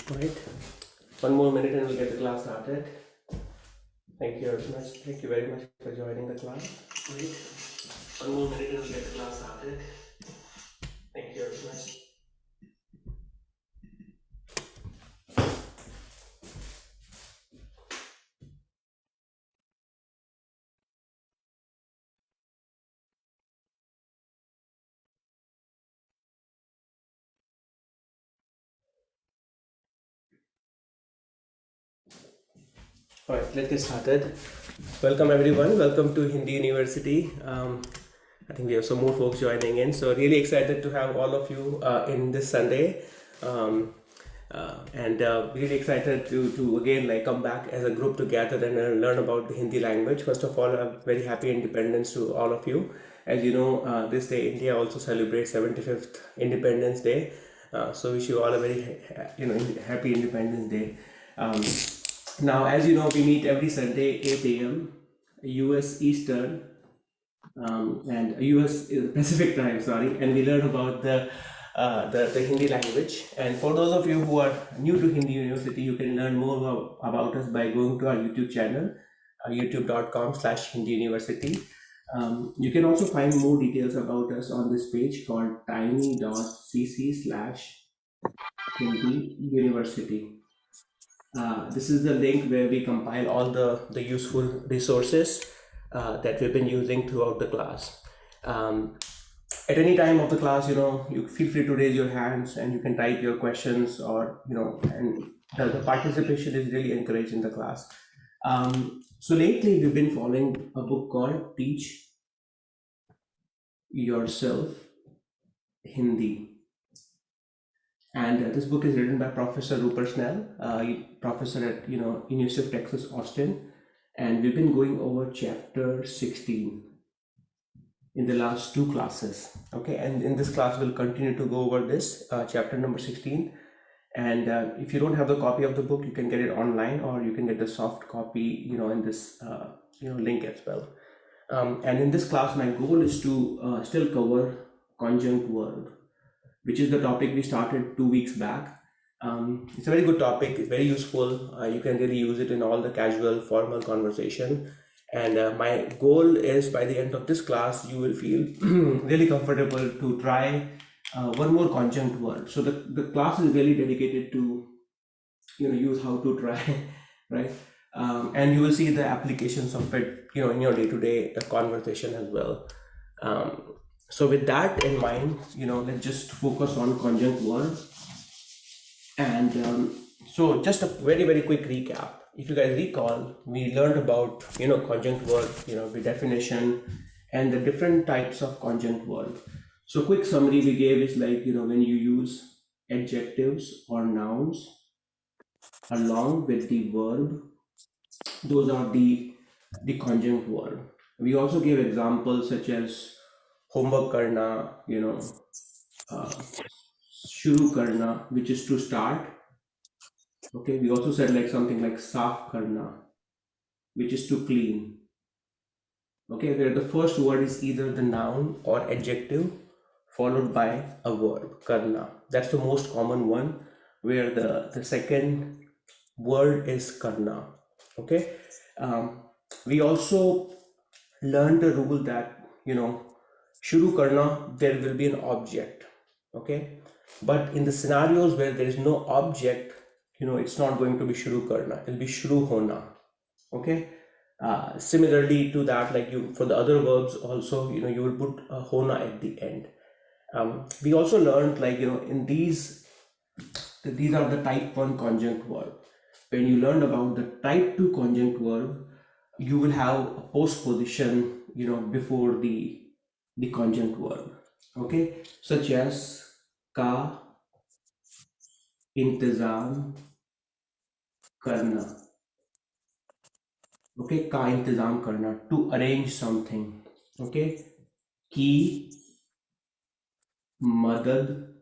Right. One more minute and we'll get the class started. Thank you very much. Thank you very much for joining the class. Right. One more minute and we'll get the class started. Thank you very much. All right, let's get started. Welcome everyone. Welcome to Hindi University. I think we have some more folks joining in. So really excited to have all of you in this Sunday. And really excited to again come back as a group together and learn about the Hindi language. First of all, a very happy independence to all of you. As you know, this day India also celebrates 75th Independence Day. So wish you all a very happy Independence Day. Now, as you know, we meet every Sunday 8 a.m. US Eastern and US Pacific time, sorry, and we learn about the Hindi language. And for those of you who are new to Hindi University, you can learn more about us by going to our YouTube channel, youtube.com/Hindi University. You can also find more details about us on this page called tiny.cc/Hindi University. This is the link where we compile all the useful resources that we've been using throughout the class. At any time of the class, you feel free to raise your hands and you can type your questions or, and the participation is really encouraged in the class. So lately we've been following a book called Teach Yourself Hindi. And this book is written by Professor Rupert Snell, professor at University of Texas, Austin. And we've been going over chapter 16 in the last two classes. Okay, and in this class we'll continue to go over this chapter number 16. And if you don't have the copy of the book, you can get it online, or you can get the soft copy, in this link as well. And in this class, my goal is to still cover conjunct verb, which is the topic we started 2 weeks back. It's a very good topic. It's very useful. You can really use it in all the casual, formal conversation. And my goal is by the end of this class, you will feel really comfortable to try one more conjunct verb. So the class is really dedicated to, use how to try, right? And you will see the applications of it, in your day-to-day conversation as well. So with that in mind, let's just focus on conjunct verb. And so just a very, very quick recap. If you guys recall, we learned about, conjunct verb, the definition and the different types of conjunct verb. So quick summary we gave is when you use adjectives or nouns along with the verb, those are the conjunct verb. We also gave examples such as homework karna, shuru karna, which is to start. Okay, we also said something like saaf karna, which is to clean. Okay, where the first word is either the noun or adjective followed by a verb, karna. That's the most common one, where the second word is karna. Okay, we also learned the rule that shuru karna, there will be an object. Okay, but in the scenarios where there is no object, it's not going to be shuru karna, it'll be shuru hona. Okay, similarly to that, for the other verbs also, you will put a hona at the end. We also learned in these are the type 1 conjunct verb. When you learned about the type 2 conjunct verb, you will have a postposition before the conjunct verb, okay, such as ka intizam karna. Okay, ka intizam karna, to arrange something. Okay, ki madad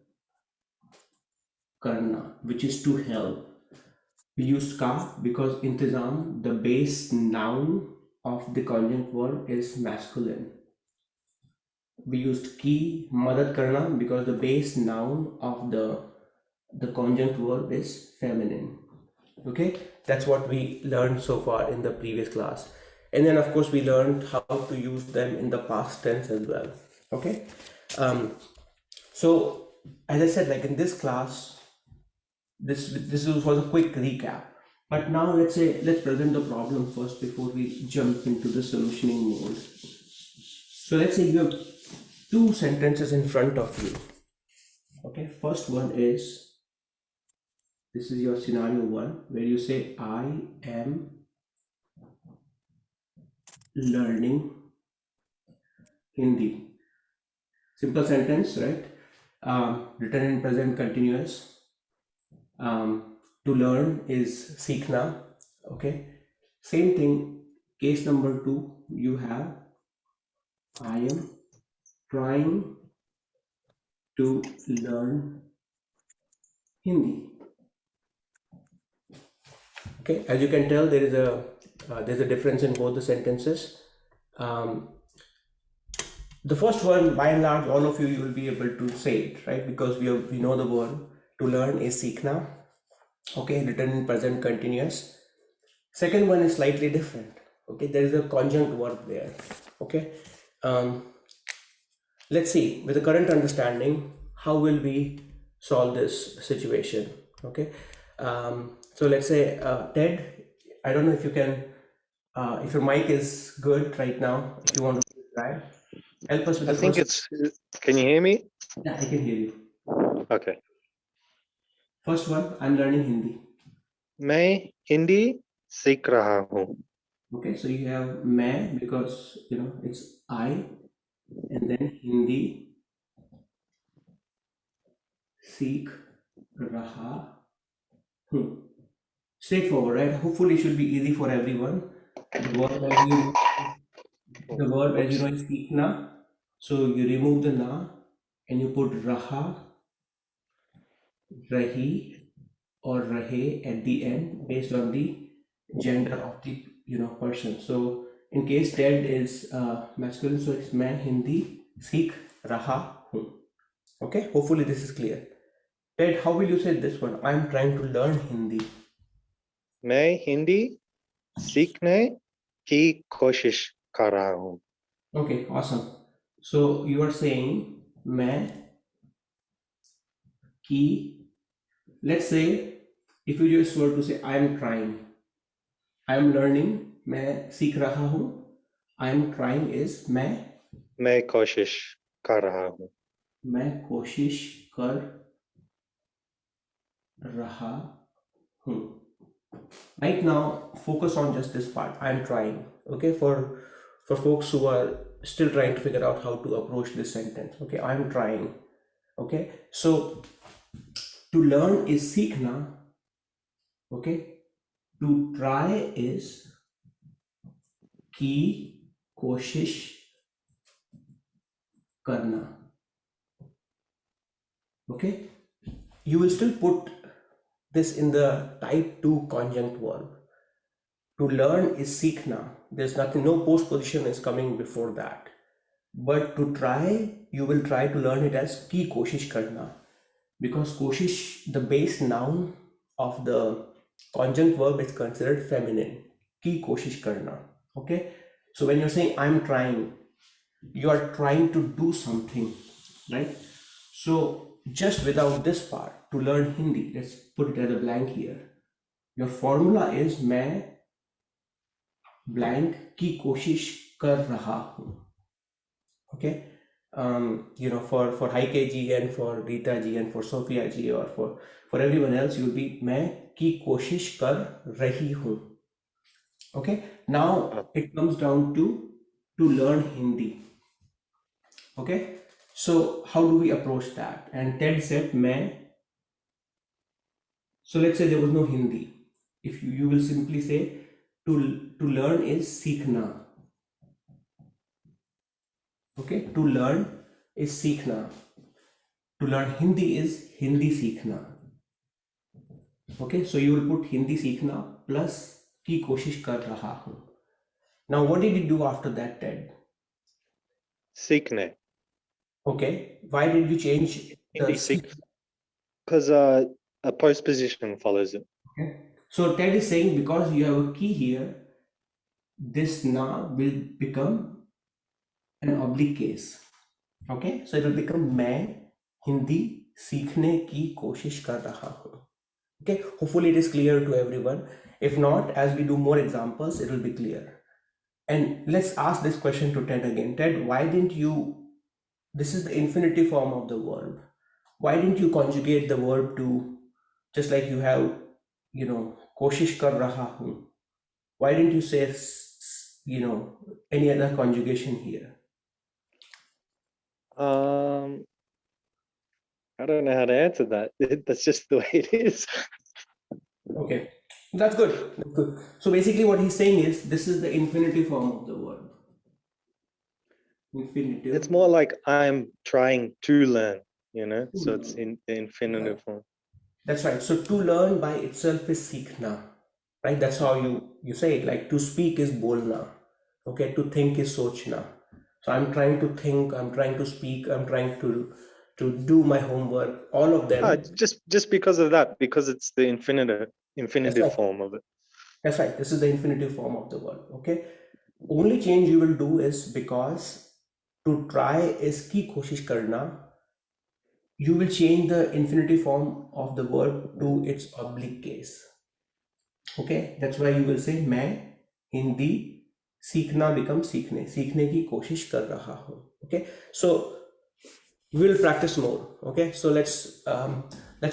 karna, which is to help. We used ka because intizam, the base noun of the conjunct verb, is masculine. We used ki madad karna because the base noun of the the conjunct verb is feminine. Okay, that's what we learned so far in the previous class. And then of course we learned how to use them in the past tense as well. Okay, so as I said, like in this class, this was a quick recap. But now let's present the problem first before we jump into the solutioning mode. So let's say you have two sentences in front of you. Okay, first one is, this is your scenario one, where you say, I am learning Hindi. Simple sentence, right? Written in present continuous. To learn is seekhna. Okay. Same thing. Case number two, you have, I am trying to learn Hindi. Okay. As you can tell, there's a difference in both the sentences. The first one, by and large, all of you will be able to say it, right? Because we know the word. To learn is seekhna. Okay, written in present continuous. Second one is slightly different. Okay, there is a conjunct verb there. Okay, let's see, with the current understanding, how will we solve this situation? Okay, so let's say, Ted, I don't know if you can, if your mic is good right now, if you want to try, help us with I the think first. can you hear me? Yeah, I can hear you. Okay. First one, I'm learning Hindi. मैं हिंदी सीख रहा हूँ. Okay, so you have मैं because it's I, and then Hindi सीख रहा हूँ. Straightforward, right? Hopefully, it should be easy for everyone. The verb, as you know, is seekhna. So you remove the na and you put raha, rahi, or rahe at the end based on the gender of the person. So in case Ted is masculine, so it's मैं हिंदी सीख रहा हूँ. Okay, hopefully this is clear. Ted, how will you say this one? I'm trying to learn Hindi. मैं हिंदी सीखने की कोशिश कर रहा हूँ. Okay, awesome. So you are saying मैं ki, let's say, if you just were to say I am trying, I am learning, मैं सीख रहा हूँ, I am trying is मैं कोशिश कर रहा हूँ. मैं कोशिश कर रहा हूँ. Right now, focus on just this part. I am trying. Okay, for folks who are still trying to figure out how to approach this sentence. Okay, I am trying. Okay, so to learn is seekhna. Okay, to try is की कोशिश करना. Okay, you will still put this in the type 2 conjunct verb. To learn is seekhna. There's nothing, no postposition is coming before that. But to try, you will try to learn it as ki koshish karna, because koshish, the base noun of the conjunct verb, is considered feminine. Ki koshish karna. Okay, so when you're saying I'm trying, you are trying to do something, right? So just without this part, to learn Hindi, let's put it as a blank here. Your formula is मैं blank की कोशिश कर रहा हूँ. Okay, for Heike ji and for Rita ji and for Sophia ji, or for everyone else, you'll be मैं की कोशिश कर रही हूँ. Okay, now it comes down to learn Hindi. Okay, so how do we approach that? And Ted said मैं. So let's say there was no Hindi. If you will simply say to learn is seekhna. Okay, to learn is seekhna. To learn Hindi is Hindi seekhna. Okay, so you will put Hindi seekhna plus की कोशिश कर रहा हूँ. Now what did you do after that, Ted? सीखने. Okay, why did you change the Hindi seek? because A postposition follows it. Okay. So Ted is saying because you have a key here, this na will become an oblique case. Okay, so it will become मैं हिंदी सीखने की कोशिश कर रहा हूँ. Okay, hopefully it is clear to everyone. If not, as we do more examples, it will be clear. And let's ask this question to Ted again. Ted, why didn't you, this is the infinitive form of the verb. Why didn't you conjugate the verb to, just like you have, you know, कोशिश कर रहा हूँ. Why didn't you say, you know, any other conjugation here? I don't know how to answer that. That's just the way it is. Okay, that's good. That's good. So basically, what he's saying is this is the infinitive form of the verb. Infinitive. It's more like I'm trying to learn, you know, so it's in the infinitive form. That's right. So to learn by itself is सीखना, right? That's how you say it. Like to speak is बोलना, okay? To think is सोचना. So I'm trying to think. I'm trying to speak. I'm trying to do my homework. All of them. Just because of that, because it's the infinitive right. form of it. That's right. This is the infinitive form of the verb. Okay. Only change you will do is because to try is की कोशिश करना. You will change the infinitive form of the verb to its oblique case. Okay, that's why you will say मैं हिंदी सीखना becomes सीखने की कोशिश कर रहा हूँ. Okay, so we will practice more. Okay, so let's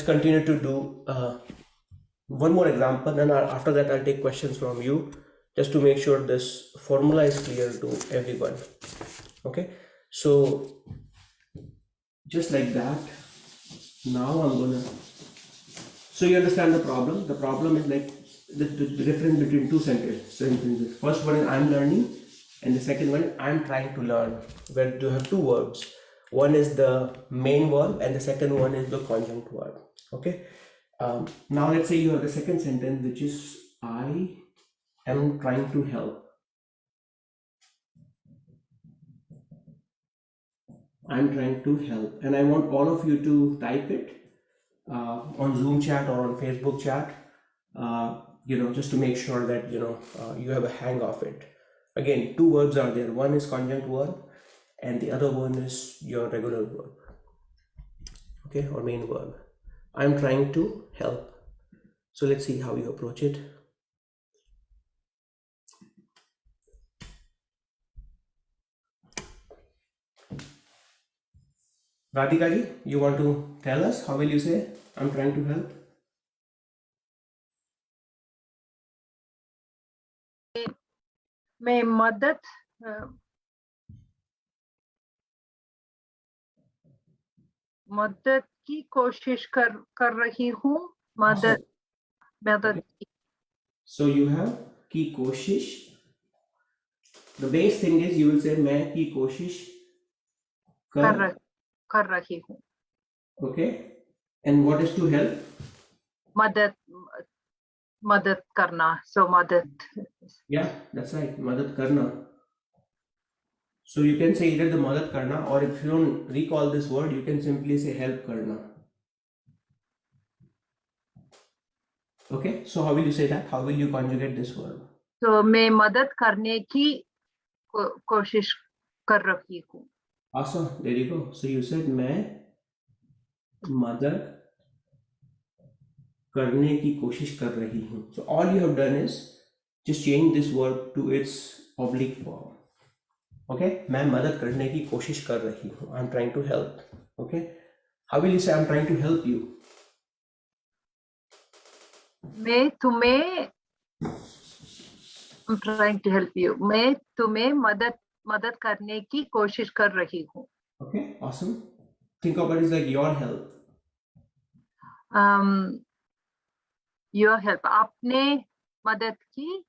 continue to do one more example, and after that I'll take questions from you just to make sure this formula is clear to everyone. Okay, so just like that, now I'm gonna, so you understand the problem. The problem is like the difference between two sentences. First one is I'm learning, and the second one I'm trying to learn, where you have two verbs. One is the main verb and the second one is the conjunct verb. Okay, now let's say you have the second sentence, which is I am trying to help. I'm trying to help, and I want all of you to type it on Zoom chat or on Facebook chat, you know, just to make sure that, you know, you have a hang of it. Again, two verbs are there. One is conjunct verb and the other one is your regular verb, okay, or main verb. I'm trying to help. So let's see how you approach it. Radhika ji, you want to tell us how will you say I'm trying to help? मैं मदद की कोशिश कर रही हूँ. मदद Okay. So you have की कोशिश. The base thing is you will say मैं की कोशिश कर रही हूँ. Okay, and what is to help? मदद करना. So मदद. Yeah, that's right. मदद करना. So you can say either the मदद करना, or if you don't recall this word, you can simply say help करना. Okay, so how will you say that? How will you conjugate this verb? So मैं मदद करने की कोशिश कर रही हूँ. Awesome, there you go. So you said मैं मदद करने की कोशिश कर रही हूँ. So all you have done is just change this verb to its oblique form. Okay, मैं मदद करने की कोशिश कर रही हूँ. I'm trying to help. Okay, how will you say I'm trying to help you? मैं तुम्हें I'm trying to help you. मैं तुम्हें मदद करने की कोशिश कर रही हूँ. Okay, awesome. Think of it as like your help. Your help. आपने मदद की.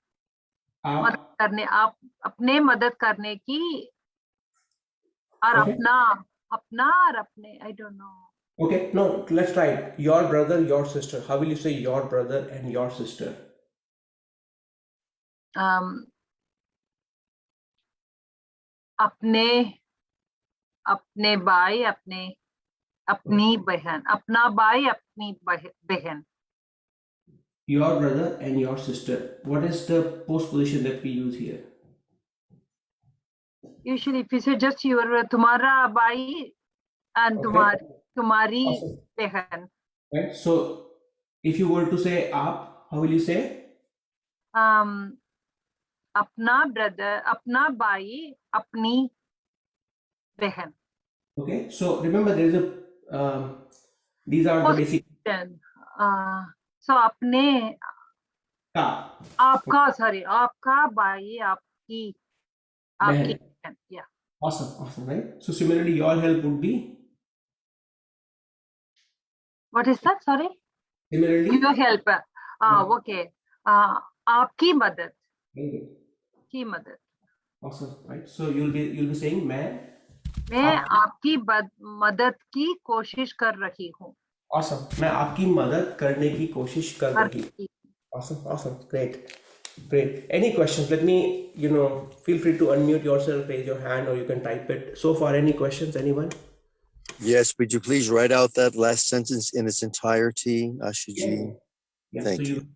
मदद करने, आप अपने मदद करने की, और अपना और अपने, I don't know. Okay, no, let's try it. Your brother, your sister. How will you say your brother and your sister? अपने भाई, अपने अपनी बहन, अपना भाई अपनी बहन. Your brother and your sister. What is the postposition that we use here? Usually if you say just your तुम्हारा भाई and Okay. तुम्हारी Awesome. बहन. Right. So if you were to say aap, how will you say? अपना brother, अपना भाई अपनी बहन. Okay. So remember there is these are the basic So अपने ka. आपका sorry आपका भाई आपकी Behan. बहन. Yeah. Awesome, right? So similarly, your help would be What is that? Sorry. similarly. Your help. Okay. आपकी मदद. Very good. की मदद. Awesome, right? So you'll be saying मैं आपकी मदद की कोशिश कर रही हूँ. Awesome. मैं आपकी मदद करने की कोशिश कर रही हूँ. Awesome. Great. Any questions? Let me, feel free to unmute yourself, raise your hand, or you can type it. So far, any questions? Anyone? Yes, would you please write out that last sentence in its entirety, Ashiji? Yeah. Thank so you.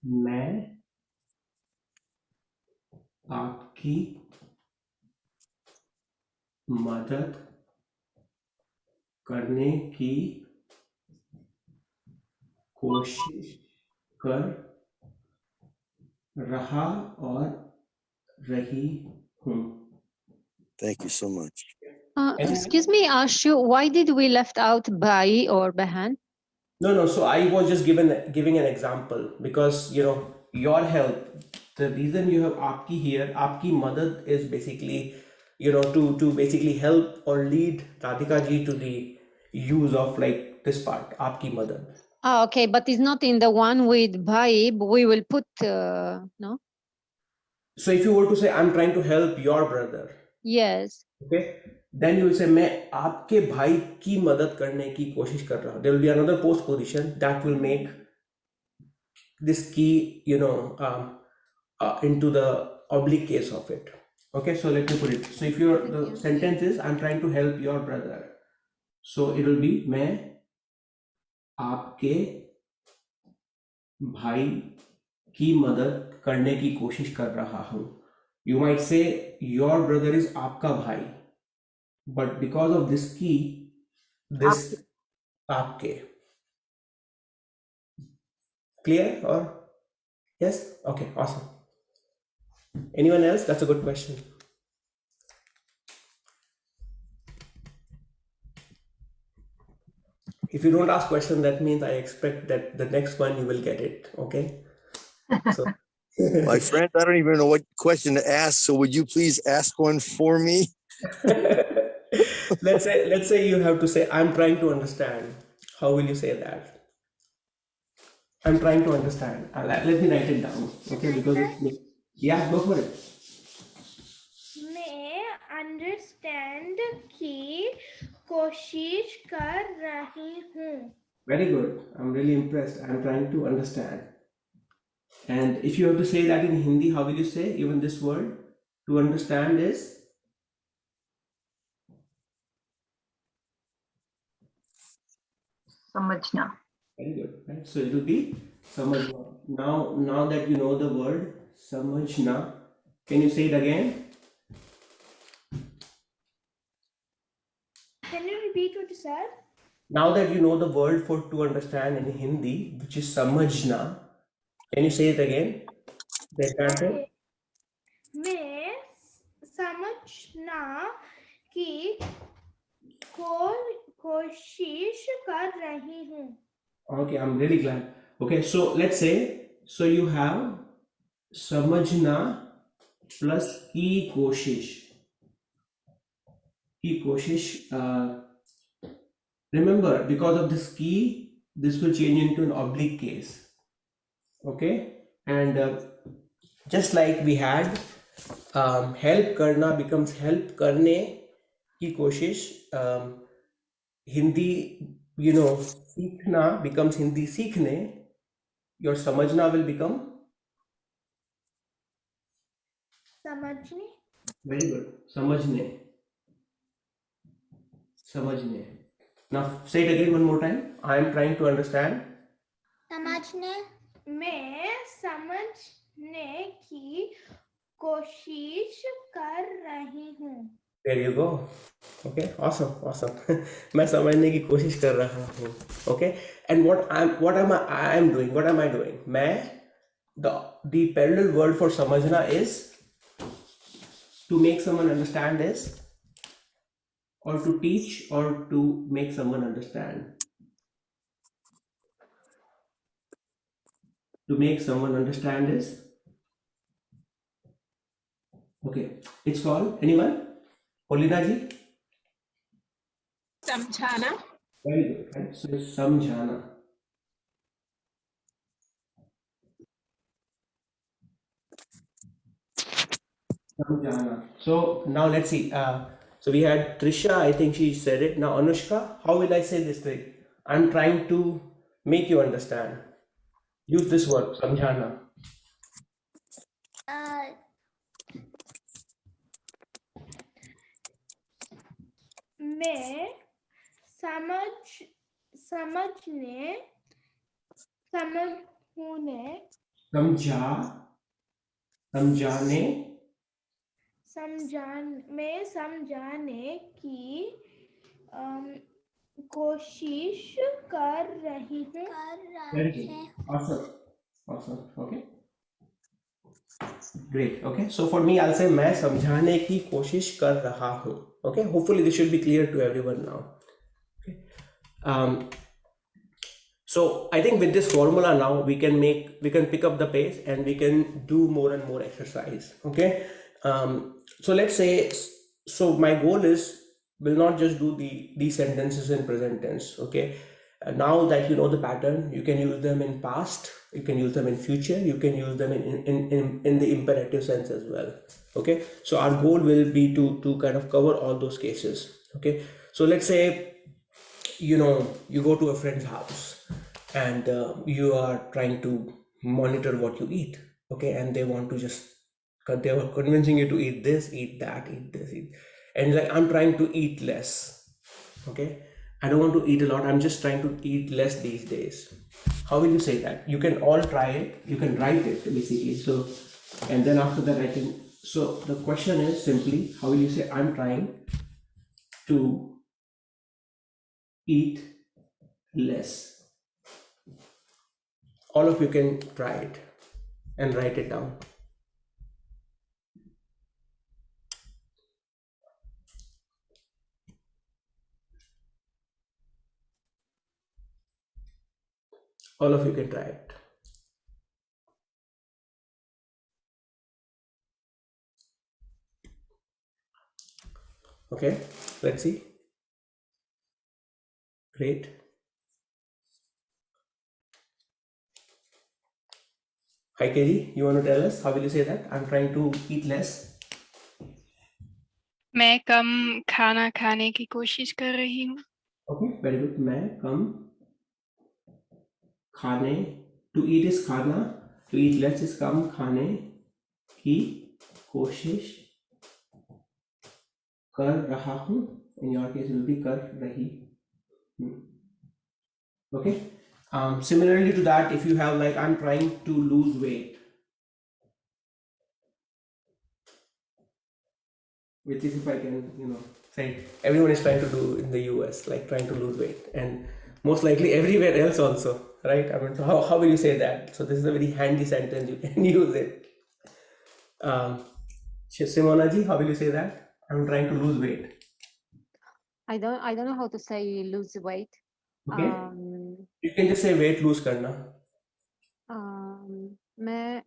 मैं आपकी मदद करने की कोशिश कर रहा और रही हूँ. Thank you so much. Excuse me, Ashu, why did we left out Bai or Behan? No. So I was just giving an example because your help. The reason you have aapki here, aapki madad is basically to basically help or lead Radhika ji to the use of like this part, aapki madad. Okay, but it's not in the one with Bai. We will put no. So if you were to say, I'm trying to help your brother, Yes. okay, then you will say, मैं आपके भाई की मदद करने की कोशिश कर रहा हूँ. There will be another post position that will make this key, into the oblique case of it. Okay, so let me put it. So if the sentence is, I'm trying to help your brother. So it will be, मैं आपके भाई की मदद करने की कोशिश कर रहा हूँ. You might say your brother is आपका भाई, but because of this key, this आपके. Clear or yes? Okay, awesome. Anyone else? That's a good question. If you don't ask question, that means I expect that the next one you will get it. Okay. So. My friend, I don't even know what question to ask. So would you please ask one for me? let's say you have to say, I'm trying to understand. How will you say that? I'm trying to understand. Let me write it down. Okay, because yeah, go for it. मैं understand की कोशिश कर रही हूँ. Very good. I'm really impressed. I'm trying to understand. And if you have to say that in Hindi, how will you say even this word? To understand is? समझना. Very good. Right? So it will be samajhna. Now that you know the word samajhna, can you say it again? Can you repeat what you said? Now that you know the word for to understand in Hindi, which is samajhna, can you say it again? The entire thing? मैं समझना की कोशिश कर रही हूँ. Okay, I'm really glad. Okay, so let's say, so you have samajhna plus ki koshish. Ki koshish. Remember, because of this key, this will change into an oblique case. Okay, and just like we had help karna becomes help karne ki koshish. Hindi, सीखना becomes Hindi सीखने. Your समझना will become समझने. very good. समझने. Now say it again one more time. I am trying to understand. समझने मैं समझने की कोशिश कर रही हूँ. There you go. Okay, awesome. मैं समझने की कोशिश कर रहा हूँ. Okay, and what am I doing? What am I doing? मैं the parallel word for समझना is to make someone understand is, or to teach, or to make someone understand. To make someone understand is, okay, it's called, anyone? Polina ji? समझाना. Very good, right? So it's samjhana. Samjhana. So now let's see. So we had Trisha, I think she said it. Now Anushka, how will I say this thing? I'm trying to make you understand. Use this word, samjhana. मैं समझने समझाने की कोशिश कर रही हूँ. Very good. Awesome. Okay. Great. Okay. So for me, I'll say मैं समझाने की कोशिश कर रहा हूँ. Okay. Hopefully this should be clear to everyone now. Okay. So I think with this formula now we can pick up the pace and we can do more and more exercise. Okay. So let's say, so my goal is, will not just do these sentences in present tense. Okay. Now that you know the pattern, you can use them in past, you can use them in future, you can use them in the imperative sense as well. Okay. So our goal will be to kind of cover all those cases. Okay. So let's say, you go to a friend's house and you are trying to monitor what you eat. Okay. And they were convincing you to eat this, eat that, eat this, eat. And like, I'm trying to eat less. Okay. I don't want to eat a lot. I'm just trying to eat less these days. How will you say that? You can all try it. You can write it basically. So, and then after that so the question is simply, how will you say, I'm trying to eat less? All of you can try it and write it down. All of you can try it. Okay, let's see. Great. Hi KG, you want to tell us, how will you say that? I'm trying to eat less. मैं कम खाना खाने की कोशिश कर रही हूँ. Okay, very good. मैं कम खाने, to eat is खाना, to eat less is कम खाने की कोशिश कर रहा हूँ. In your case, it will be कर रही हूँ. Okay. Similarly to that, if you have like, I'm trying to lose weight, which is, if I can, say, everyone is trying to do in the US, like trying to lose weight, and most likely everywhere else also, right? I mean, so how will you say that? So this is a very handy sentence, you can use it. Simona ji, how will you say that? I'm trying to lose weight. I don't know how to say lose weight. Okay. You can just say weight lose karna. मैं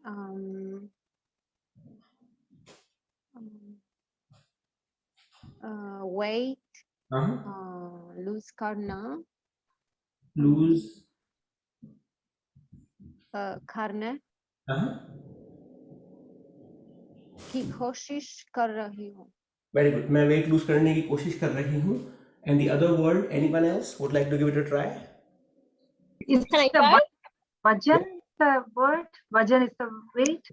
weight lose करना करने की कोशिश कर रही हूँ. Very good. मैं weight lose करने की कोशिश कर रही हूँ. And the other word, anyone else would like to give it a try? Is the vajan the word? Vajan is the weight.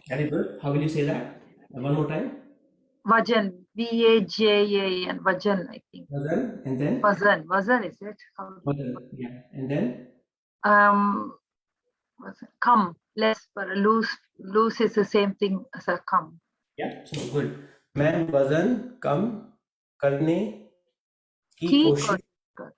Very good. How will you say that? One more time. Vajan, Vajan, Vajan, I think. Vazan, and then Vazan is it? Vazan, yeah, and then Come, less, but loose is the same thing as a come. yeah, so good. मैं वजन कम करने की की कोशिश कर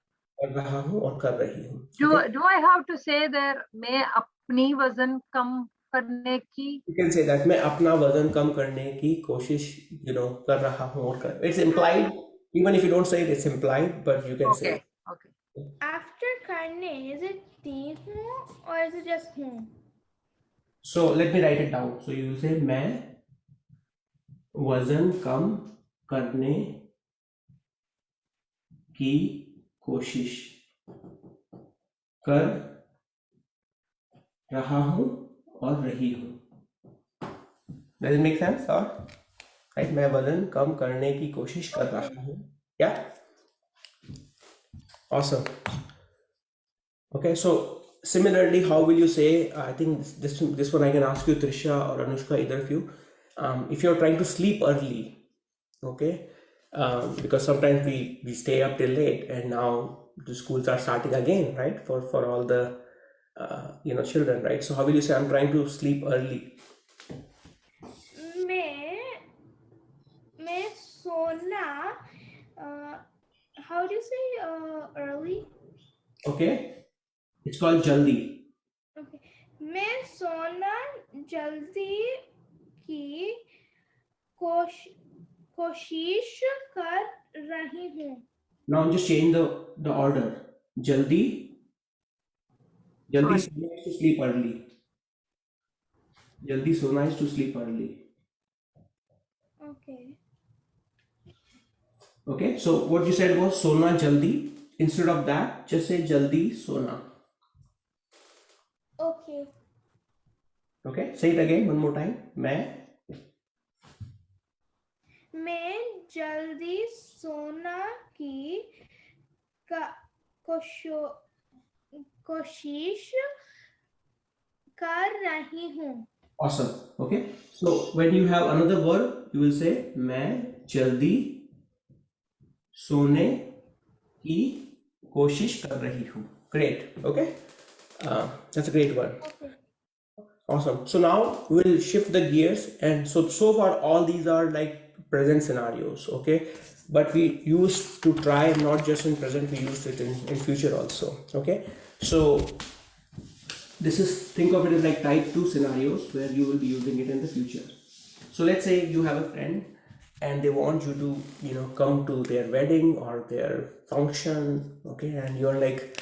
रहा हूँ और कर रही हूँ. Do I have to say there मैं अपनी वजन कम करने की? You can say that मैं अपना वजन कम करने की कोशिश कर रहा हूँ और कर. It's implied, even if you don't say it, it's implied, but you can say it. Okay. After karne, is it ती हूँ or is it just हूँ? So let me write it down. So you will say मैं वजन कम करने की कोशिश कर रहा हूँ और रही हूँ. Does it make sense? और right, मैं वजन कम करने की कोशिश कर रहा हूँ. Yeah. Awesome. Okay, so similarly, how will you say? I think this one I can ask you, Trisha or Anushka, either of you. If you're trying to sleep early, okay, because sometimes we stay up till late, and now the schools are starting again, right? For all the children, right? So how will you say I'm trying to sleep early? मैं सोना. How do you say early? Okay, it's called jaldi. Okay. मैं सोना जल्दी की कोशिश कर रही हूँ. Now just change the order. Jaldi sona is to sleep early. Jaldi sona is to sleep early. Okay. Okay, so what you said was sona jaldi. Instead of that, just say jaldi sona. Okay. Okay, say it again one more time. मैं जल्दी सोना की कोशिश कर रही हूँ. Awesome. Okay, so when you have another verb, you will say मैं जल्दी सोने की कोशिश कर रही हूँ. Great. Okay, that's a great one. Okay. Awesome. So now we'll shift the gears, and so far all these are like present scenarios, okay, but we used to try not just in present, we used it in future also. Okay, so think of it as like type 2 scenarios where you will be using it in the future. So let's say you have a friend and they want you to come to their wedding or their function, okay, and you're like,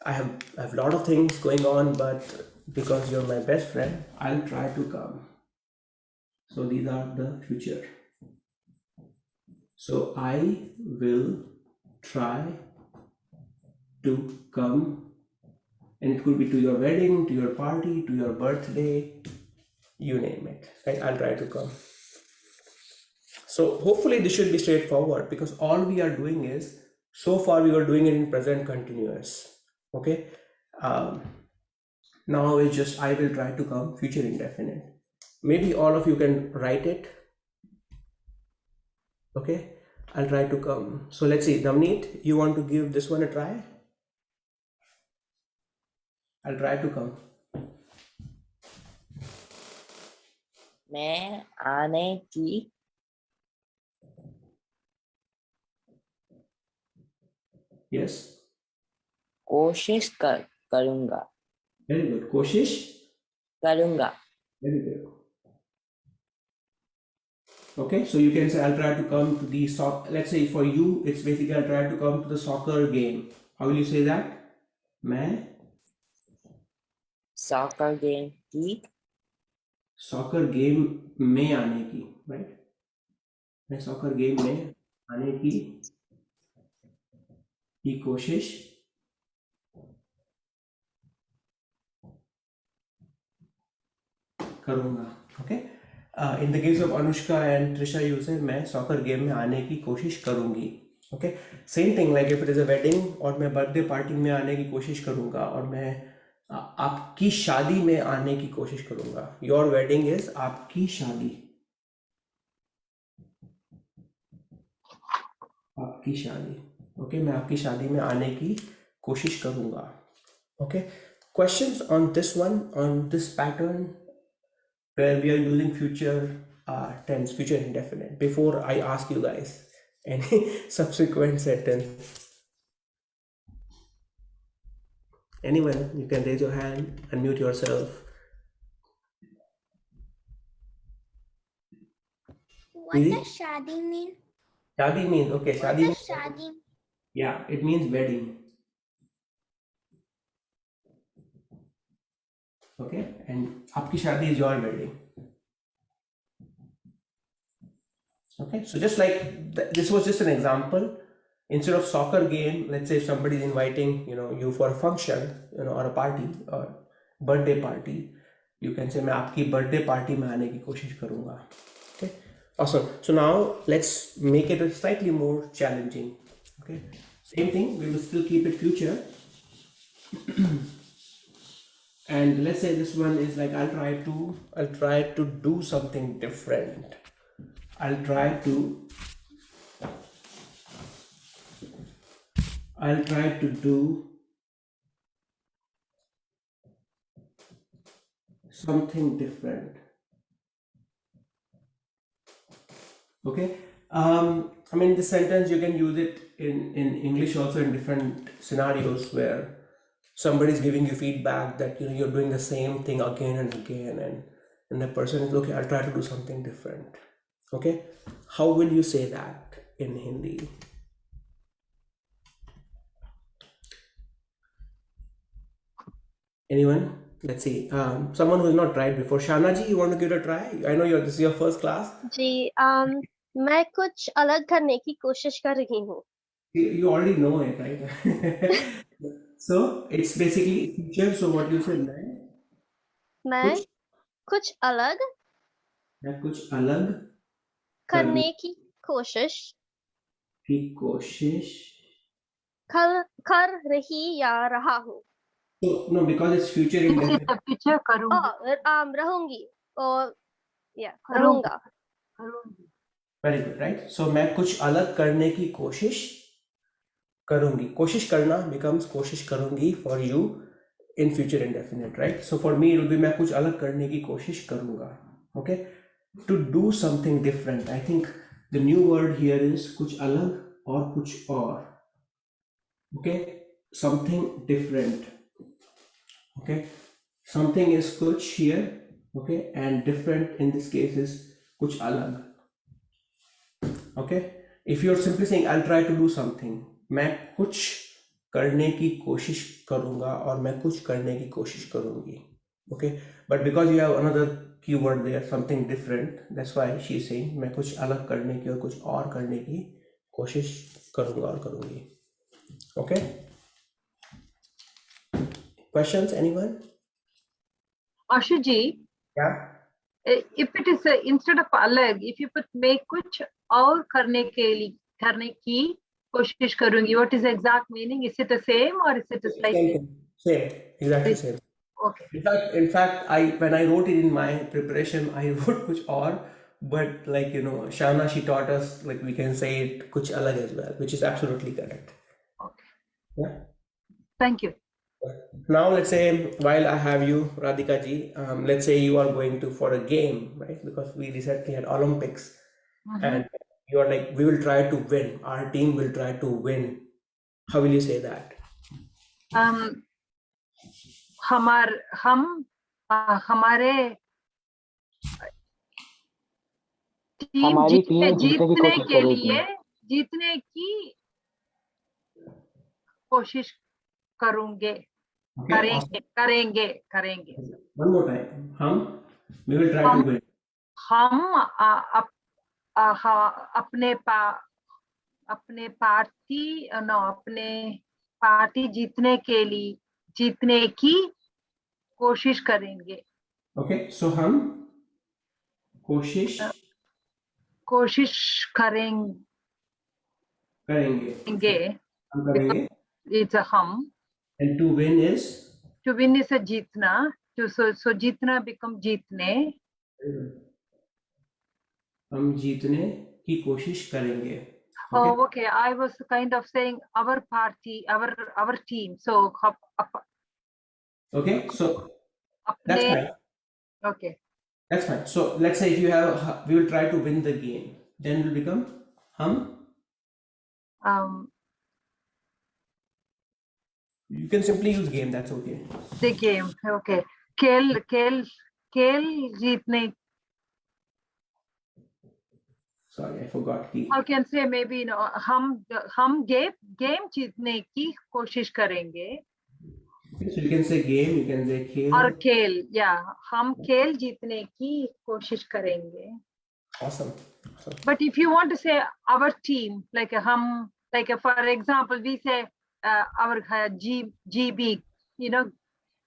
I have a lot of things going on, but because you're my best friend, I'll try to come. So these are the future. So I will try to come, and it could be to your wedding, to your party, to your birthday, you name it, right? I'll try to come. So hopefully this should be straightforward, because all we are doing is, so far we were doing it in present continuous, okay? Now it's just I will try to come, future indefinite. Maybe all of you can write it. Okay, I'll try to come. So let's see, Navneet, you want to give this one a try? I'll try to come. मैं आने की Yes. कोशिश करूंगा. Very good. कोशिश करूंगा. Very good. Okay, so you can say I'll try to come to the let's say for you, it's basically I'll try to come to the soccer game. How will you say that? मैं soccer game की soccer game में आने की, right? मैं soccer game में आने की कोशिश करूंगा. Okay. In the case of Anushka and Trisha, you say मैं soccer game में आने की कोशिश करूंगी. Okay. Same thing, like if it is a wedding, और मैं birthday party में आने की कोशिश करूंगा, और मैं आपकी शादी में आने की कोशिश करूंगा. Your wedding is आपकी शादी. आपकी शादी. Okay, मैं आपकी शादी में आने की कोशिश करूंगा. Okay, questions on this one, on this pattern where we are using future tense, future indefinite, before I ask you guys any subsequent sentence. Anyone, you can raise your hand, unmute yourself. What Didi? does shadi mean? Shadi means, okay, What shadi does means, shadi? yeah, it means wedding. Okay, and आपकी शादी is your wedding. Okay, so just like this was just an example. Instead of soccer game, let's say somebody is inviting you for a function, or a party or birthday party, you can say मैं आपकी birthday party में आने की कोशिश करूँगा. Okay, awesome. So now let's make it a slightly more challenging. Okay, same thing, we will still keep it future. And let's say this one is like I'll try to do something different. I'll try to do something different. Okay. I mean, this sentence you can use it in English also in different scenarios where somebody is giving you feedback that you're doing the same thing again and again, and the person is, okay, I'll try to do something different. Okay, how will you say that in Hindi? Anyone? Let's see. Someone who has not tried before. Shana ji, you want to give it a try? I know this is your first class. जी मैं कुछ अलग करने की कोशिश कर रही हूँ. You already know it, right? So it's basically future. So what you said, मैं कुछ अलग मैं कुछ अलग करने की कोशिश कर रही या रहा हूँ. So no, because it's future indefinite. The future करूँगी. रहूंगी और करूंगा. Very good, right? So मैं कुछ अलग करने की कोशिश करूंगी. कोशिश करना becomes कोशिश करूंगी for you in future indefinite, right? So for me it will be मैं कुछ अलग करने की कोशिश करूंगा. Okay? To do something different. I think the new word here is कुछ अलग और कुछ और. Okay? Something different. Okay? Something is kuch here. Okay? And different in this case is kuch alag. Okay? If you're simply saying I'll try to do something, मैं कुछ करने की कोशिश करूंगा और मैं कुछ करने की कोशिश करूंगी. Okay? But because you have another keyword there, something different, that's why she's saying मैं कुछ अलग करने की और कुछ और करने की कोशिश करूंगा और करूंगी. Okay? Questions, anyone? Ashuji, Yeah. If it is instead of alag, if you put मैं कुछ और करने की कोशिश करूंगी, what is the exact meaning? Is it the same or is it slightly? Same, exactly same. Okay. In fact, when I wrote it in my preparation, I wrote kuch aur, but Shana, she taught us we can say it kuch alag as well, which is absolutely correct. Okay. Yeah. Thank you. Now let's say while I have you, Radhika ji, let's say you are going for a game, right? Because we recently had Olympics, and you are like, we will try to win. Our team will try to win. How will you say that? हमारे team जीतने के लिए जीतने की कोशिश करेंगे. One more time. We will try to win. हम अपने पार्टी जीतने की कोशिश करेंगे. Okay, so हम कोशिश करेंगे. It's a हम. And to win is a जीतना. So जीतना become जीतने. हम जीतने की कोशिश करेंगे. Oh, okay. I was kind of saying our party, our team. So Okay, so that's apne. fine. Okay. That's fine. So let's say if you have, we will try to win the game. Then it will become hum. You can simply use game. That's okay. The game. Okay. खेल जीतने. Sorry, I forgot the. I can say maybe हम game जीतने की कोशिश करेंगे. So you can say game. You can say खेल. और खेल. Yeah. हम खेल जीतने की कोशिश करेंगे. Awesome. But if you want to say our team, like for example, we say our GB,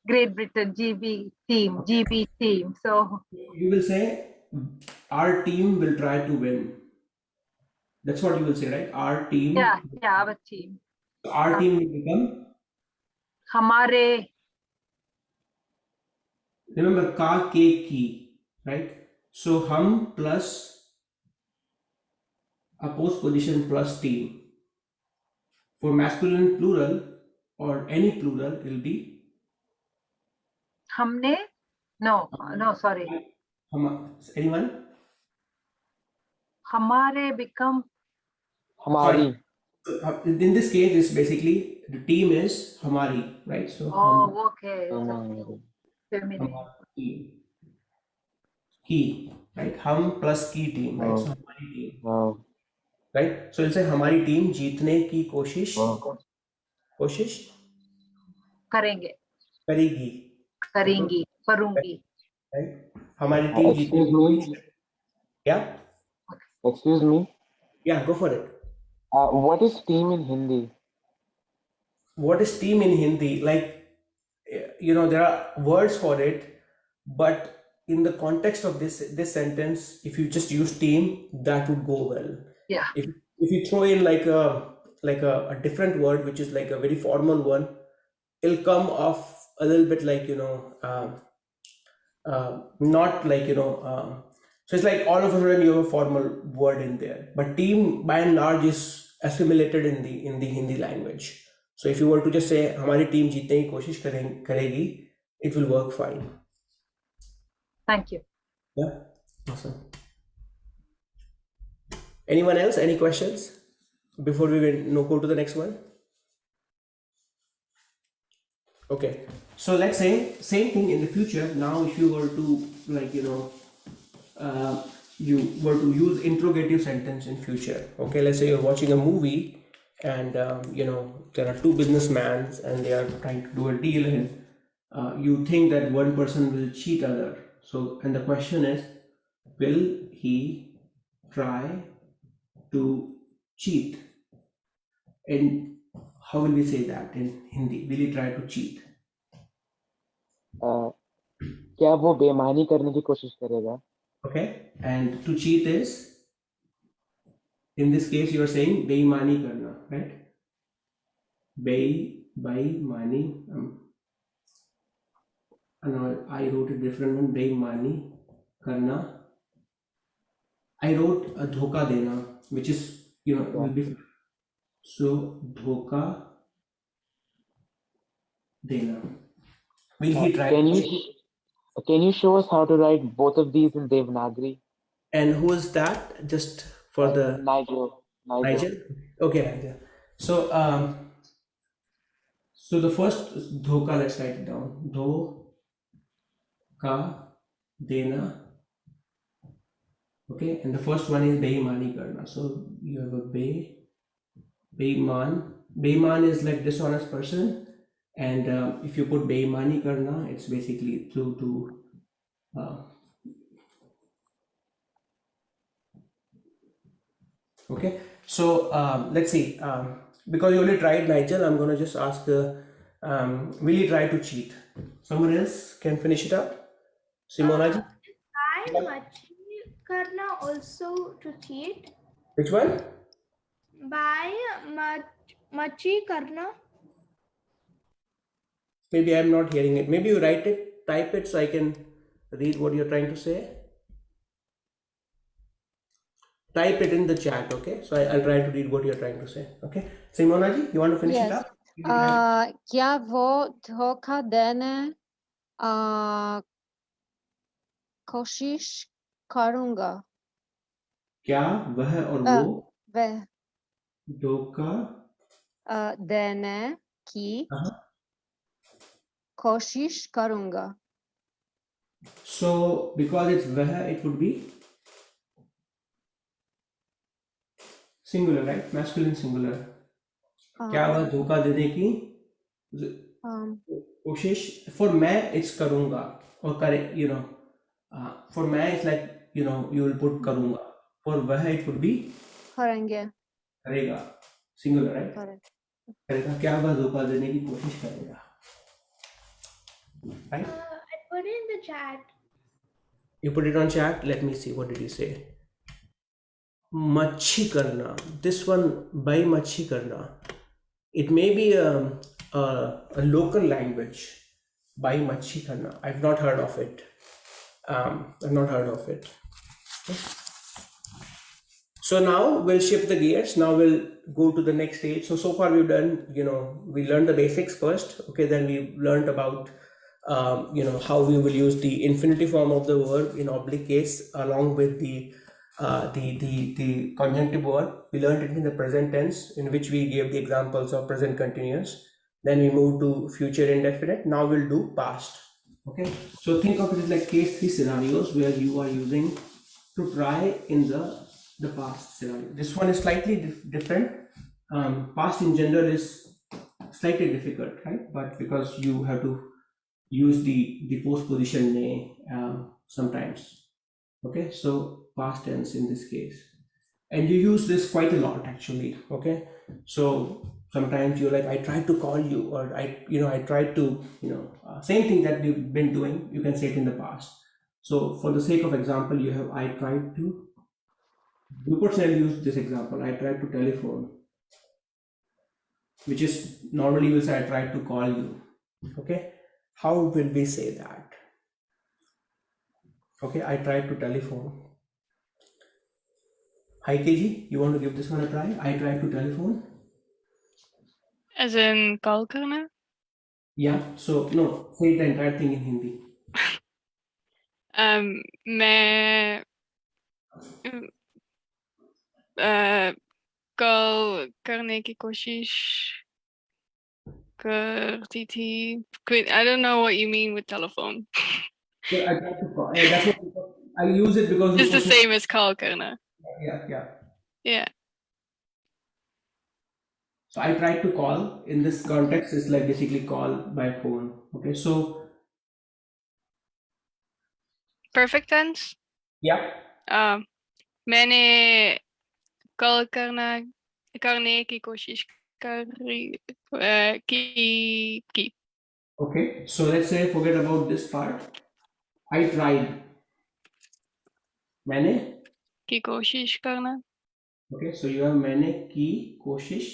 Great Britain, GB team. So you will say our team will try to win. That's what you will say, right? Our team. yeah, our team. Our team will become. हमारे. Remember ka ke ki, right? So hum plus a postposition plus team. For masculine plural or any plural, it will be हमने. No, sorry. Anyone? हमारे become. Sorry. In this case, it's basically the team is hamari, right? So Okay. Feminine. team. Ki, right? Hum plus ki team, right? So hamari team. Right? So we'll say hamari team जीतने की कोशिश करेंगे. करेगी. करूंगी. Right? हमारी team जीतने की कोशिश. Yeah. Excuse me. Yeah, go for it. What is team in Hindi? What is team in Hindi? Like, there are words for it, but in the context of this sentence, if you just use team, that would go well. Yeah. If you throw in like a different word, which is like a very formal one, it'll come off a little bit like not like so it's like all of a sudden you have a formal word in there. But team by and large is assimilated in the Hindi language. So if you were to just say हमारी team जीतने की कोशिश करेगी, it will work fine. Thank you. Yeah, awesome. Anyone else? Any questions before we go to the next one? Okay, so let's say same thing in the future. Now, if you were to you were to use interrogative sentence in future. Okay, let's say you're watching a movie and there are two businessmen and they are trying to do a deal and you think that one person will cheat other. So, and the question is, will he try to cheat? And how will we say that in Hindi? Will he try to cheat? क्या वो बेईमानी करने की कोशिश करेगा? Okay, and to cheat is, in this case, you are saying बेईमानी करना, right? बेईमानी. I wrote a different one. बेईमानी करना. I wrote a धोखा देना, which is will be. So धोखा देना. Will he try? Can you show us how to write both of these in Devanagari? And who is that? Just for the Nigel. Okay, Nigel. So so the first dhoka, let's write it down. Dhoka dena. Okay, and the first one is beimani karna. So you have a beiman. Beiman is like dishonest person. And if you put beimani karna, it's basically to okay. So let's see. Because you only tried Nigel, I'm gonna just ask will you try to cheat? Someone else can finish it up. Simona ji? By machi karna also to cheat. Which one? By machi karna. Maybe I'm not hearing it. Maybe you type it so I can read what you're trying to say. type it in the chat, okay? So I'll try to read what you're trying to say, okay? Simona ji, you want to finish it Yes. up? You have- क्या वो धोखा देने कोशिश करूँगा? क्या वह और अ, वो वह धोखा देने की हाँ। कोशिश करूँगा. So because it's वह, it would be singular, right? Masculine singular. क्या वह धोखा देने की कोशिश, for मैं it's करूँगा और करे, you know, for मैं it's like, you know, you will put करूँगा. For वह it would be करेंगे. करेगा, singular, right? Correct. करेगा, क्या वह धोखा देने की कोशिश करेगा, right? I put it in the chat. You put it on chat. Let me see. What did you say? मच्छी करना. This one, by मच्छी करना. It may be a local language. By मच्छी करना. I've not heard of it. I've not heard of it. Okay. So now we'll shift the gears. Now we'll go to the next stage. So far we've done, you know, we learned the basics first. Okay, then we learned about you know, how we will use the infinitive form of the verb in oblique case along with the conjunctive verb. We learned it in the present tense, in which we gave the examples of present continuous. Then we move to future indefinite. Now we'll do past. Okay, so think of it as like case 3 scenarios where you are using to try in the past scenario. This one is slightly different. Past in general is slightly difficult, right? But because you have to use the postposition ne sometimes. Okay, so past tense in this case, and you use this quite a lot actually. Okay, so sometimes you're like, I tried to call you, or I tried to, same thing that you've been doing, you can say it in the past. So for the sake of example, you have I tried to. Rupert Snell used this example. I tried to telephone, which is normally we'll say I tried to call you. Okay. How will we say that? Okay, I tried to telephone. Hi KG, you want to give this one a try? I tried to telephone. As in call करना? Yeah, so no, say the entire thing in Hindi. मैं call करने की कोशिश करती थी. I don't know what you mean with telephone. So I tried to call. That's what I use it because It's the same as call करना. Yeah. Yeah. So I tried to call. In this context, it's like basically call by phone. Okay, so Perfect tense. yeah. मैंने call करने की कोशिश की. Okay, so let's say forget about this part. I tried. मैंने की कोशिश करना. Okay, so you have मैंने की कोशिश.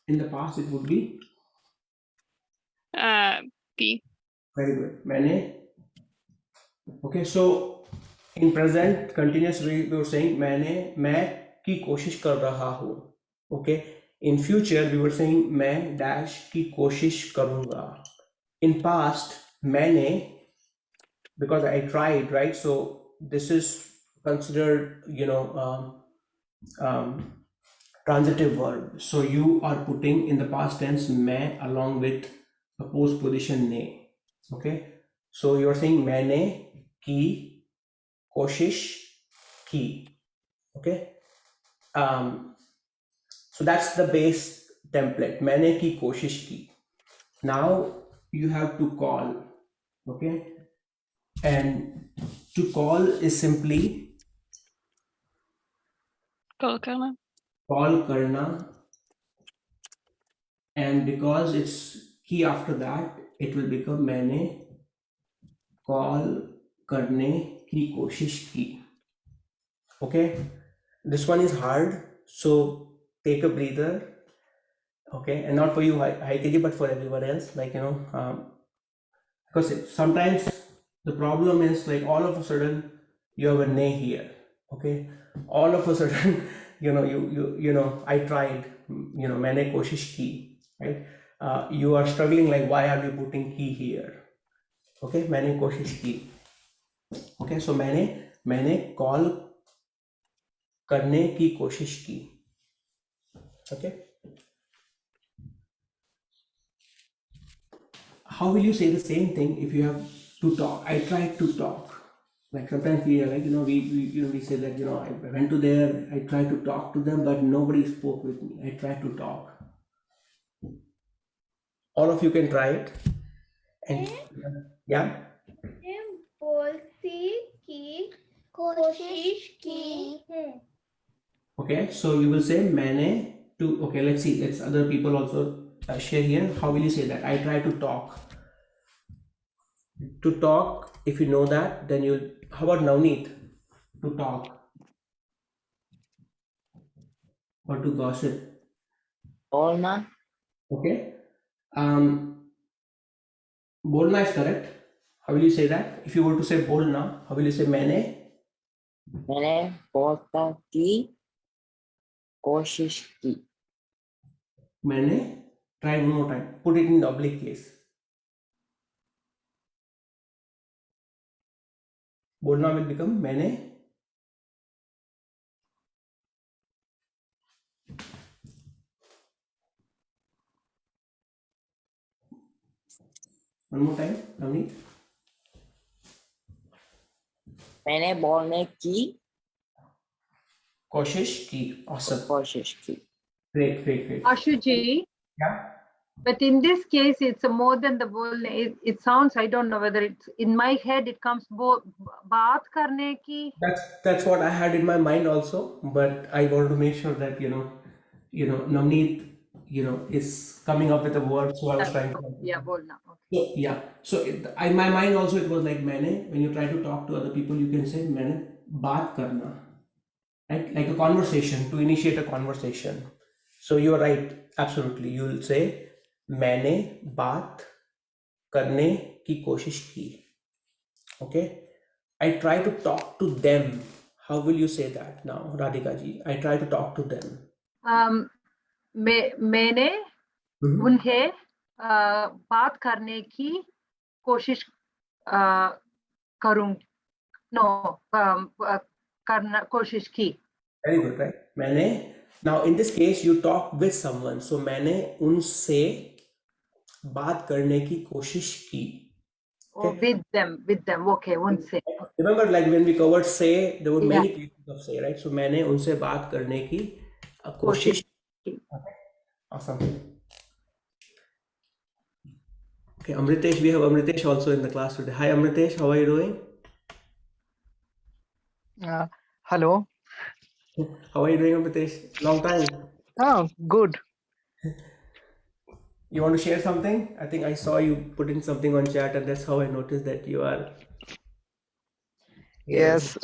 In the past, it would be की. very good. मैंने. Okay, so in present continuous we were saying मैं की कोशिश कर रहा हूँ. Okay, in future we were saying मैं dash की कोशिश करूँगा. In past मैंने, because I tried, right? So this is considered, transitive verb. So you are putting in the past tense मैं along with the postposition ने. Okay, so you are saying मैंने की कोशिश की. Okay, so that's the base template. मैंने की कोशिश की. Now you have to call. Okay, and to call is simply call करना. call karna, and because it's key after that, it will become मैंने call करने की कोशिश की. Okay, this one is hard, so take a breather. Okay, and not for you, hi KG, but for everyone else, because sometimes the problem is like all of a sudden you have a ne here. Okay, all of a sudden, I tried, मैंने कोशिश की, right? You are struggling like, why are we putting की here? Okay, मैंने कोशिश की. Okay, so मैंने call करने की कोशिश की. Okay, how will you say the same thing if you have to talk? I tried to talk. Like sometimes we are like, we say that, I went to there, I tried to talk to them, but nobody spoke with me. I tried to talk. All of you can try it. And yeah, बोलती की कोशिश की हूँ. okay. So you will say मैंने to. Okay, let's see. Let's other people also share here. How will you say that? I try to talk. To talk. If you know that, then you'll. How about Navneet? To talk or to gossip. बोलना, Okay. Bolna is correct. How will you say that? If you were to say bolna, how will you say मैंने? मैंने बोलता की कोशिश की. मैंने. Try one more time. Put it in the oblique case. Bolna will become मैंने. One more time, Navneet. मैंने बोलने की कोशिश की. Awesome. कोशिश की. Great, great, great. Ashuji, Yeah. but in this case, it's more than the bolne. It sounds, I don't know whether it's in my head, it comes baat karne ki. That's what I had in my mind also, but I wanted to make sure that Navneet, is coming up with a word. So I was trying to. Yeah, bolna. Okay. So, yeah. So in my mind also it was like मैंने. When you try to talk to other people, you can say मैंने बात करना, right? Like a conversation, to initiate a conversation. So you are right, absolutely. You will say मैंने बात करने की कोशिश की. Okay. I try to talk to them. How will you say that now, Radhika ji? I try to talk to them. मैंने उन्हें बात करने की कोशिश करूं. No, करना कोशिश की. Very good, right? मैंने. Now in this case you talk with someone, so मैंने उनसे बात करने की कोशिश की. Okay. With them. Okay, उनसे. Remember, like when we covered say, there were many cases of say, right? So मैंने उनसे बात करने की कोशिश की. Awesome. Okay, Amritesh, we have Amritesh also in the class today. Hi Amritesh, how are you doing? Hello. How are you doing, Amritesh? Long time. Oh, good. You want to share something? I think I saw you put in something on chat, and that's how I noticed that you are. Yes.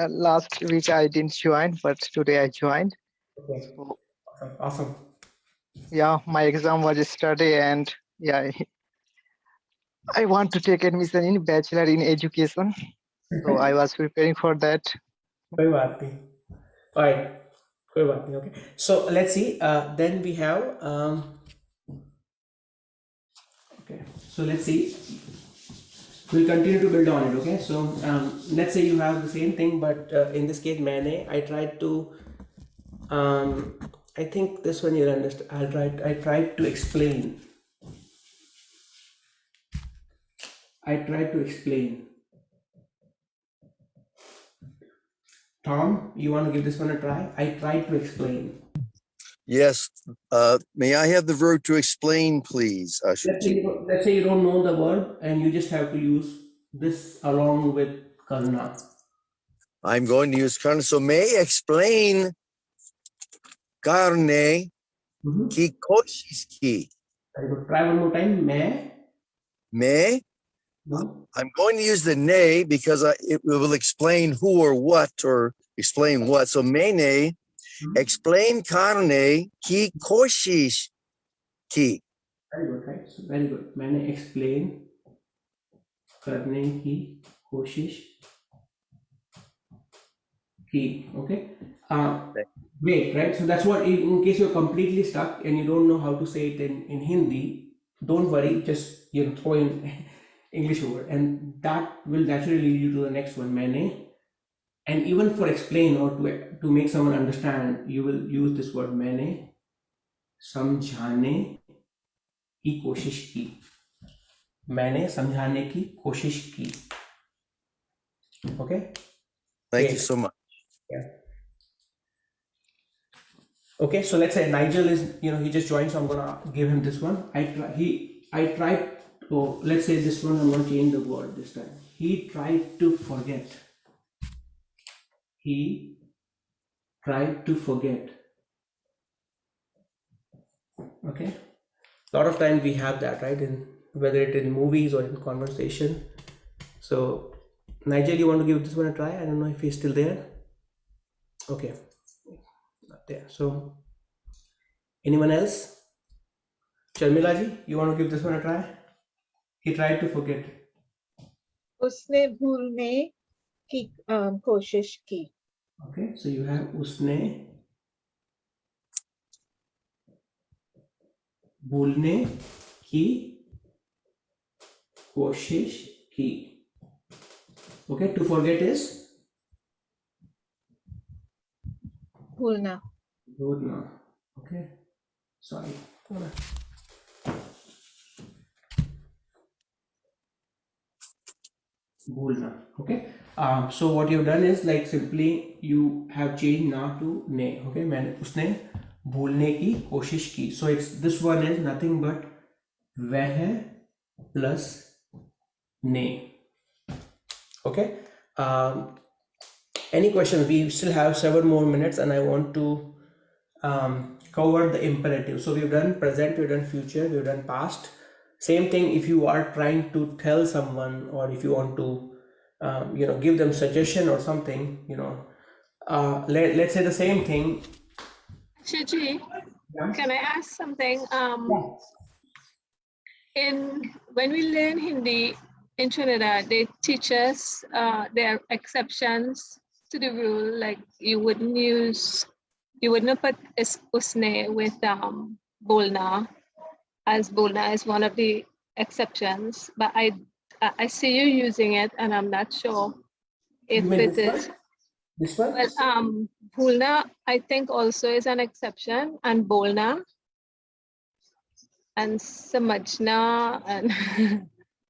Last week I didn't join, but today I joined. Okay. So, Awesome. yeah, my exam was yesterday, and yeah, I want to take admission in Bachelor in Education. So I was preparing for that. कोई बात नहीं. Fine. कोई बात नहीं. Okay. So let's see. Then we have. Okay. So let's see. We'll continue to build on it. Okay. So let's say you have the same thing, but in this case, I tried to. I think this one you'll understand. I tried to explain. Tom, you want to give this one a try? I tried to explain. Yes. May I have the verb to explain, please, Ashuji? Let's say you don't know the word and you just have to use this along with karna. I'm going to use karna. So may explain carne ki koshis ki. Very good. Try one more time. May. I'm going to use the ne because it will explain who or what or explain what. So मैंने explain carne ki koshis ki. Very good, right? So very good. मैंने explain करने की कोशिश Ki. Okay. Great, right? So that's what, in case you're completely stuck and you don't know how to say it in Hindi, don't worry, just throw in English word, and that will naturally lead you to the next one, maine. And even for explain or to make someone understand, you will use this word maine समझाने की कोशिश की. मैंने समझाने की कोशिश की. Okay. Thank you Great. so much. Yeah. Okay, so let's say Nigel is, he just joined, so I'm gonna give him this one. I tried. Oh, let's say this one. I'm gonna change the word this time. He tried to forget. He tried to forget. Okay. A lot of times we have that, right? In whether it in movies or in conversation. So, Nigel, you want to give this one a try? I don't know if he's still there. Okay, not there. So, anyone else? Sharmila ji, you want to give this one a try? He tried to forget. उसने भूलने की कोशिश की. Okay, so you have उसने भूलने की कोशिश की. Okay, to forget is भूलना. भूलना. Okay, sorry. Bholna. Okay. So what you've done is like simply you have changed na to ne. Okay. मैंने उसने भूलने की कोशिश की. So it's this one is nothing but वह plus ne. Okay. Any questions? We still have 7 more minutes, and I want to cover the imperative. So we've done present, we've done future, we've done past. Same thing if you are trying to tell someone, or if you want to give them suggestion or something, let's say the same thing. Shiji, Yeah. can I ask something? Yeah. When we learn Hindi in Trinidad, they teach us there are exceptions to the rule. Like you wouldn't put usne with bolna, as bolna is one of the exceptions. But I see you using it, and I'm not sure if You mean it this is. one? This one? Well, bhulna I think also is an exception, and bolna and samajna and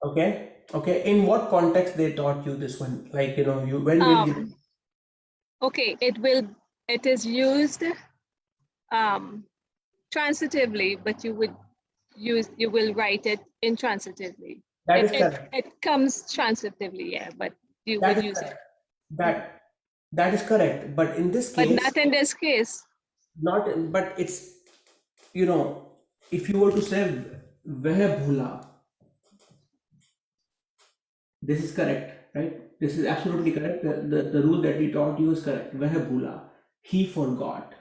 Okay. In what context they taught you this one? Like when will you? okay, it is used transitively, but you will write it intransitively. That is correct. It comes transitively, yeah, but you That would is use correct. it. That is correct. But in this But case, not in this case. not. But it's if you were to say वह भूला, this is correct, right? This is absolutely correct. The rule that we taught you is correct. वह भूला, he forgot.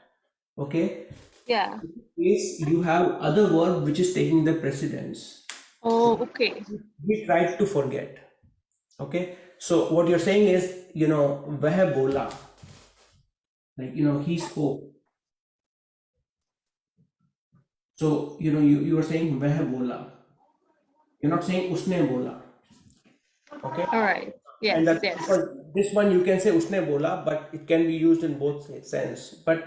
Okay. Yeah. Yes, you have other verb which is taking the precedence. Oh, okay. He tried to forget. Okay. So what you're saying is, वह बोला, like he spoke. So you are saying वह बोला. You're not saying उसने बोला. Okay. All right. Yes. And that, yes. because this one you can say उसने बोला, but it can be used in both sense. But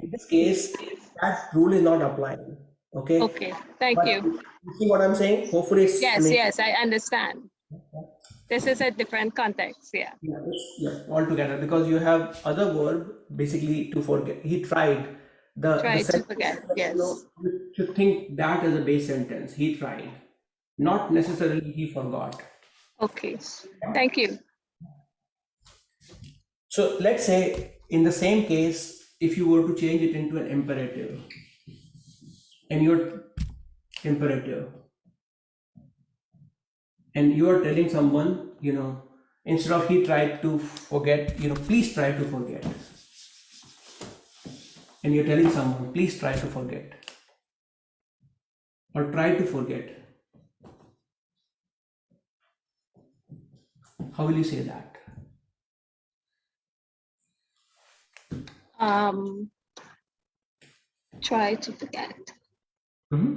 in this case, that rule is not applying. Okay. Okay. Thank But you. You see what I'm saying? Hopefully, it's Yes, I understand. This is a different context. Yeah. Yeah, altogether, because you have other verb basically to forget. He tried. The Try to sentence, forget. Yes. you should think that as a base sentence. He tried, not necessarily he forgot. Okay. Thank you. So let's say in the same case, if you were to change it into an imperative, and you're imperative, and you are telling someone, instead of he tried to forget, please try to forget. And you're telling someone, please try to forget. Or try to forget. How will you say that? try to forget. Mhm.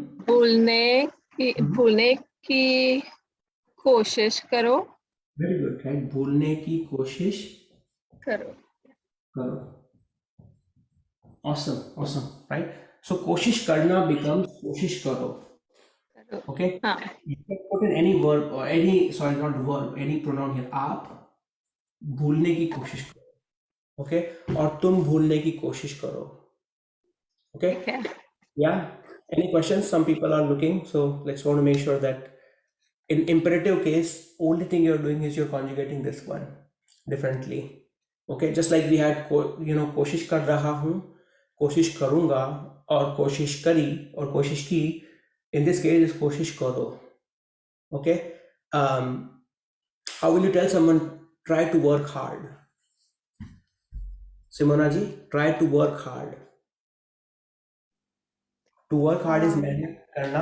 भूलने की कोशिश करो. Very good, right? भूलने की कोशिश करो. करो. Awesome, awesome, right? So कोशिश करना becomes कोशिश करो. Okay? हाँ. You can put in any verb or any, sorry, not verb, any pronoun here. आप भूलने की कोशिश करो. Okay? और तुम भूलने की कोशिश करो. Okay? Okay. Yeah. Any questions? Some people are looking, so let's want to make sure that in imperative case, only thing you're doing is you're conjugating this one differently. Okay, just like we had, कोशिश कर रहा हूँ, कोशिश करूँगा, और कोशिश करी, और कोशिश की. In this case, is कोशिश करो. Okay. How will you tell someone try to work hard? Simona ji, try to work hard. To work hard is मेहनत करना.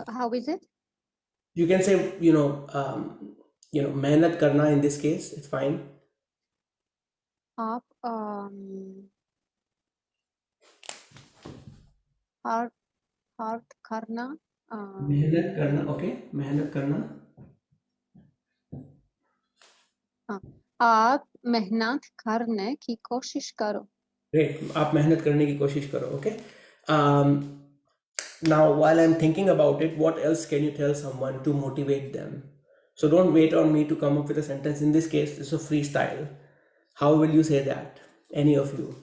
How is it? You can say, मेहनत करना in this case, it's fine. आप hard करना. मेहनत करना, okay, मेहनत करना. आप मेहनत करने की कोशिश करो. Great, आप मेहनत करने की कोशिश करो, okay. Now, while I'm thinking about it, what else can you tell someone to motivate them? So don't wait on me to come up with a sentence. In this case, it's a freestyle. How will you say that? Any of you?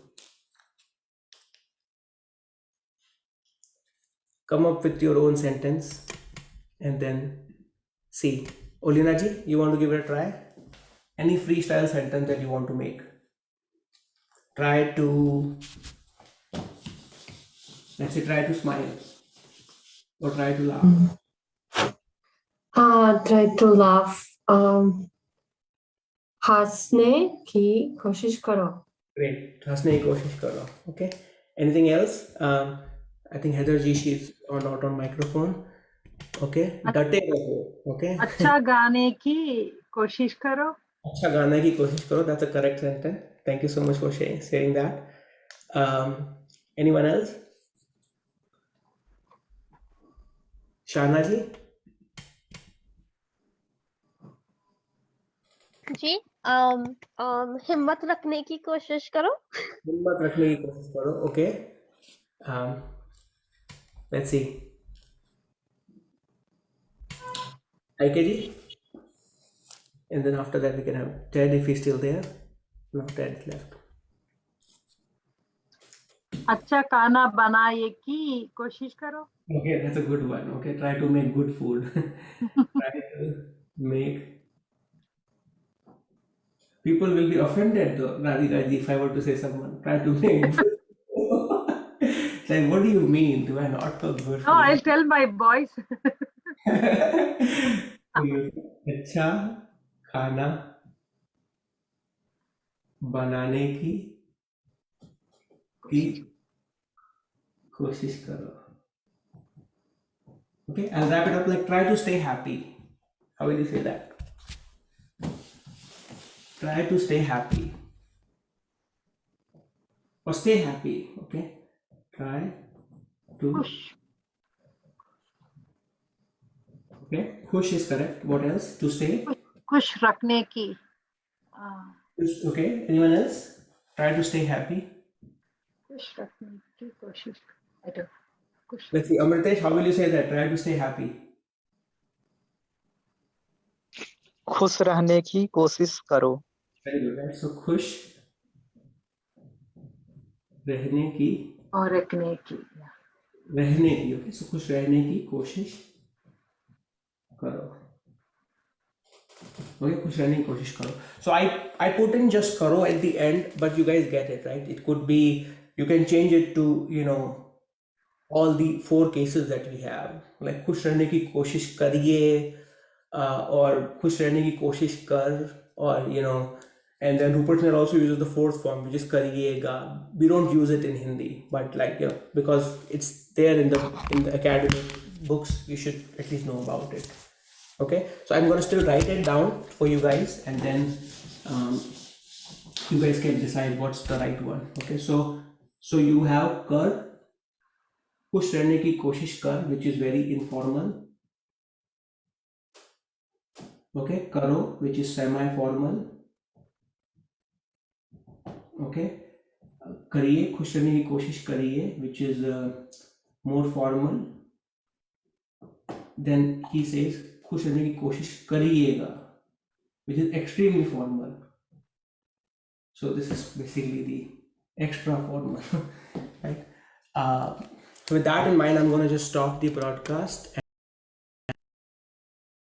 Come up with your own sentence and then see. Olina ji, you want to give it a try? Any freestyle sentence that you want to make? Try to, let's say, try to smile or try to laugh. Try to laugh. हंसने की कोशिश करो. Great. हंसने की कोशिश करो. Okay. Anything else? I think Heather ji, she's not on microphone. Okay. डटे रहो. Okay. अच्छा गाने की कोशिश करो. अच्छा गाने की कोशिश करो. That's a correct sentence. Thank you so much for sharing that. Anyone else? Shana ji? जी हिम्मत रखने की कोशिश करो. हिम्मत रखने की कोशिश करो. Okay. Let's see. Aike ji? And then after that we can have Ted if he's still there. No, Ted left. अच्छा खाना बनाने की कोशिश करो. Okay, that's a good one. Okay, try to make good food. Try to make. People will be offended though, Radhika ji, if I were to say someone. Try to make. Like, what do you mean? Do I not cook good food? No, I'll tell my boys. अच्छा खाना बनाने की कोशिश करो. Okay, I'll wrap it up like try to stay happy. How will you say that? Try to stay happy. Or stay happy. Okay. Try to. Okay. Khush is correct. What else? To stay. खुश रखने की. Okay. Anyone else? Try to stay happy. खुश रखने की कोशिश. I don't. Let's see. Amritesh, how will you say that? Try to stay happy. खुश रहने की कोशिश करो. Very good, right? So खुश रहने की और रखने की. रहने की. Okay. So खुश रहने की कोशिश करो. Okay, खुश रहने की कोशिश करो. So I put in just करो at the end, but you guys get it, right? It could be, you can change it to, all the 4 cases that we have. Like खुश रहने की कोशिश करिए, or खुश रहने की कोशिश कर, or, and then Rupert Snell also uses the 4th form, which is kariyega. We don't use it in Hindi, but because it's there in the academic books, you should at least know about it. Okay, so I'm going to still write it down for you guys, and then You guys can decide what's the right one. Okay, so you have कर, खुश रहने की कोशिश कर, which is very informal. Okay, करो, which is semi-formal. Okay, करिए, खुश रहने की कोशिश करिए, which is more formal. Then he says खुश रहने की कोशिश करिएगा, which is extremely formal. So this is basically the extra formal, right? So with that in mind, I'm going to just stop the broadcast.